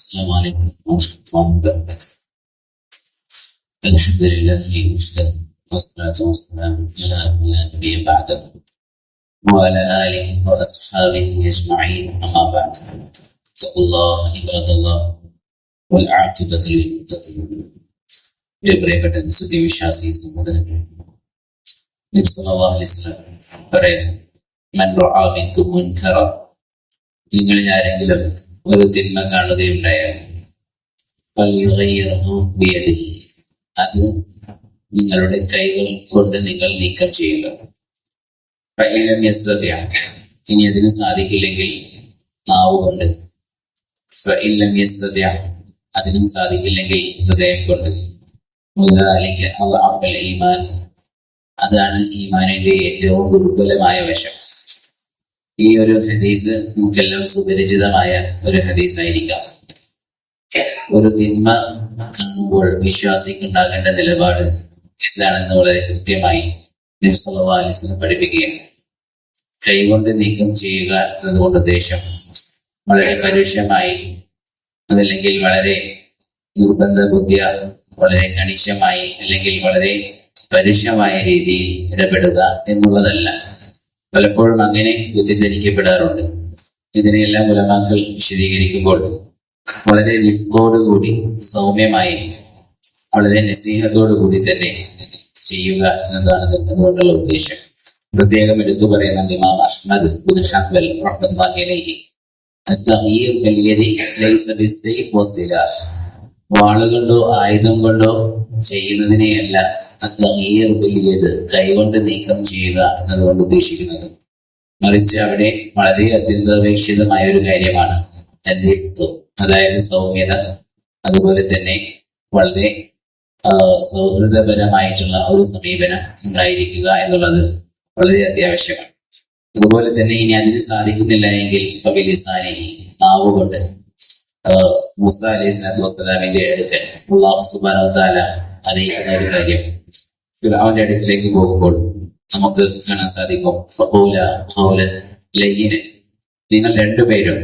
السلام عليكم ورحمة الله وبركاته. الحمد لله وحده والصلاة والسلام على من لا نبي بعده وعلى آله وأصحابه أجمعين أما بعد. اتقوا الله عباد الله والعاقبة للمتقين. പ്രിയപ്പെട്ട സത്യവിശ്വാസി സഹോദരങ്ങളെ, നബി സല്ലല്ലാഹു അലൈഹി വസല്ലം പറയുന്നു, മൻ റഅ മിൻകും മുൻകറ, നിങ്ങളിൽ ആരെങ്കിലും ഒരു തിന്മ കാണുകയുണ്ടായാൽ ഫൽയുഗയ്യിർഹു ബിയദിഹി, അത് നിങ്ങളുടെ കൈകൾ കൊണ്ട് നിങ്ങൾ നീക്കം ചെയ്യുക. ഫഇൻ ലം യസ്തതി', ഇനി അതിന് സാധിക്കില്ലെങ്കിൽ നാവ് കൊണ്ട്. ഫഇൻ ലം യസ്തതി', അതിനും സാധിക്കില്ലെങ്കിൽ ഹൃദയം കൊണ്ട്. വദാലിക അദ്അഫുൽ ഈമാൻ, അതാണ് ഈമാനിന്റെ ഏറ്റവും ദുർബലമായ വശം. ഈ ഒരു ഹദീസ് നമുക്കെല്ലാം സുപരിചിതമായ ഒരു ഹദീസായിരിക്കാം. ഒരു തിന്മ കാണുമ്പോൾ വിശ്വാസിക്കുണ്ടാകേണ്ട നിലപാട് എന്താണെന്ന് വളരെ കൃത്യമായി നബി സല്ലല്ലാഹു അലൈഹി വസല്ലം പഠിപ്പിക്കുകയാണ്. കൈകൊണ്ട് നീക്കം ചെയ്യുക എന്നതുകൊണ്ട് ഉദ്ദേശം വളരെ പരുഷമായി, അതല്ലെങ്കിൽ വളരെ നിർബന്ധ ബുദ്ധിയ, വളരെ കണിശമായി, അല്ലെങ്കിൽ വളരെ പരുഷമായ രീതിയിൽ ഇടപെടുക എന്നുള്ളതല്ല. പലപ്പോഴും അങ്ങനെ തെറ്റിദ്ധരിക്കപ്പെടാറുണ്ട്. ഇതിനെയെല്ലാം ഉലമാക്കൾ വിശദീകരിക്കുമ്പോൾ വളരെ റിഫ്കോടുകൂടി, സൗമ്യമായി, വളരെ നസീഹത്തോടുകൂടി തന്നെ ചെയ്യുക എന്നതാണ് അതുകൊണ്ടുള്ള ഉദ്ദേശം. പ്രത്യേകം എടുത്തു പറയുന്നുണ്ട് ഇമാം അഹ്മദ് ബിൻ ഹംബൽ റഹ്മത്തുള്ളാഹി അലൈഹി, അത്തഗ്യീർ ബിൽ യദി ലൈസ ബിസ്സൈഫ് വസ്തിലാഹ്, വാളുകൊണ്ടോ ആയുധം കൊണ്ടോ ചെയ്യുന്നതിനെയല്ല അത്തഗ്യീർ ബിൽ യദ്, കൈകൊണ്ട് നീക്കം ചെയ്യുക എന്നതുകൊണ്ട് ഉദ്ദേശിക്കുന്നത്. മറിച്ച് അവിടെ വളരെ അത്യന്താപേക്ഷിതമായ ഒരു കാര്യമാണ് അതായത് സൗമ്യത, അതുപോലെ തന്നെ വളരെ സൗഹൃദപരമായിട്ടുള്ള ഒരു സമീപനം ഉണ്ടായിരിക്കുക എന്നുള്ളത് വളരെ അത്യാവശ്യമാണ്. അതുപോലെ തന്നെ ഇനി അതിന് സാധിക്കുന്നില്ല എങ്കിൽ ഫബിലിസാനിഹി, നാവ് കൊണ്ട്. മൂസ അലൈഹി സ്വലാത്തു വസ്സലാമിന്റെ അടുക്കൽ അല്ലാഹു സുബ്ഹാനഹു വ തആല അറിയിക്കുന്ന ഒരു കാര്യം, ഫിർഔന്റെ അടുക്കിലേക്ക് പോകുമ്പോൾ നമുക്ക് കാണാൻ സാധിക്കും, ഫഖൂല ഖൗലൻ ലയ്യിനൻ, നിങ്ങൾ രണ്ടുപേരും,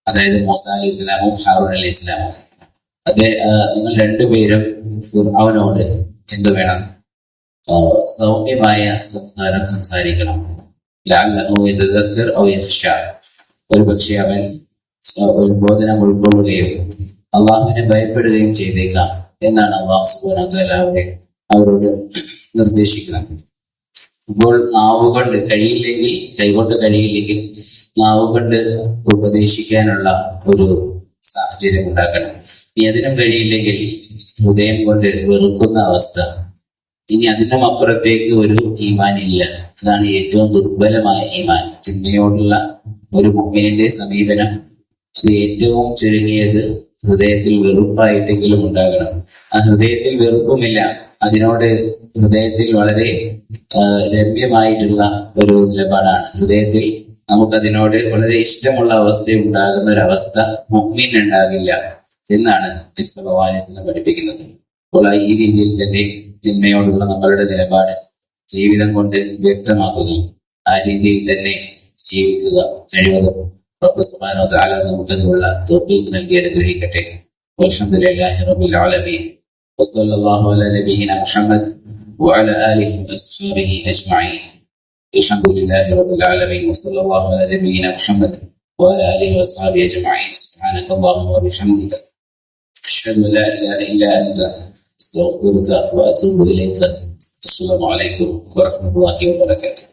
അതായത് മൂസ അലൈഹി സ്വലാമും ഹാറൂൻ അലൈഹി സ്വലാമും, നിങ്ങൾ രണ്ടുപേരും ഫിർഔനോട് എന്തു വേണം? സൗമ്യമായ സംസാരം സംസാരിക്കണം. ലഅല്ലഹു യതദക്കർ ഔ യഖ്ശാ, ഒരുപക്ഷെ അവൻ ഉത്ബോധനം ഉൾക്കൊള്ളുകയും അള്ളാഹുവിനെ ഭയപ്പെടുകയും ചെയ്തേക്കാം എന്നാണ് അല്ലാഹു സുബ്ഹാനഹു വ തആല അവരോട് നിർദ്ദേശിക്കുന്നത്. അപ്പോൾ നാവ് കൊണ്ട് കഴിയില്ലെങ്കിൽ, കൈകൊണ്ട് കഴിയില്ലെങ്കിൽ നാവ് കൊണ്ട് ഉപദേശിക്കാനുള്ള ഒരു സാഹചര്യം ഉണ്ടാക്കണം. ഇനി അതിനും കഴിയില്ലെങ്കിൽ ഹൃദയം കൊണ്ട് വെറുക്കുന്ന അവസ്ഥ. ഇനി അതിനും അപ്പുറത്തേക്ക് ഒരു ഈമാൻ ഇല്ല. അതാണ് ഏറ്റവും ദുർബലമായ ഈമാൻ. ചിന്തയോടുള്ള ഒരു മുഅ്മിനിന്റെ സമീപനം അത് ഏറ്റവും ചുരുങ്ങിയത് ഹൃദയത്തിൽ വെറുപ്പായിട്ടെങ്കിലും ഉണ്ടാകണം. ആ ഹൃദയത്തിൽ വെറുപ്പുമില്ല, അതിനോട് ഹൃദയത്തിൽ വളരെ രമ്യമായിട്ടുള്ള ഒരു നിലപാടാണ്. ഹൃദയത്തിൽ നമുക്കതിനോട് വളരെ ഇഷ്ടമുള്ള അവസ്ഥ ഉണ്ടാകുന്ന ഒരവസ്ഥ മുഅ്മിൻ ഉണ്ടാകില്ല എന്നാണ് നബി സല്ലല്ലാഹു അലൈഹി വസല്ലം പഠിപ്പിക്കുന്നത്. അപ്പോൾ ഈ രീതിയിൽ തന്നെ തിന്മയോടുള്ള നമ്മളുടെ നിലപാട് ജീവിതം കൊണ്ട് വ്യക്തമാക്കുക, ആ രീതിയിൽ തന്നെ ജീവിക്കുക. കഴിവതും റബ്ബ് സുബ്ഹാനഹു വ തആല നമുക്കതിനുള്ള തൗഫീഖ് നൽകി അനുഗ്രഹിക്കട്ടെ. വൽഹംദുലില്ലാഹി റബ്ബിൽ ആലമീൻ. വസല്ലല്ലാഹു അലാ നബിയിനാ മുഹമ്മദ് വഅലാ ആലിഹി വഅസ്ഹാബിഹി അജ്മഈൻ. അൽഹംദുലില്ലാഹി റബ്ബിൽ ആലമീൻ. വസല്ലല്ലാഹു അലാ നബിയിനാ മുഹമ്മദ് വഅലാ ആലിഹി വഅസ്ഹാബിഹി അജ്മഈൻ. സുബ്ഹാനകല്ലാഹുമ്മ വബിഹംദിക അഷ്ഹദു അൻ ലാ ഇലാഹ ഇല്ലാ അൻത അസ്തഗ്ഫിറുക വഅതൂബു ഇലൈക. അസ്സലാമു അലൈക്കും വറഹ്മത്തുള്ളാഹി വബറകാതുഹു.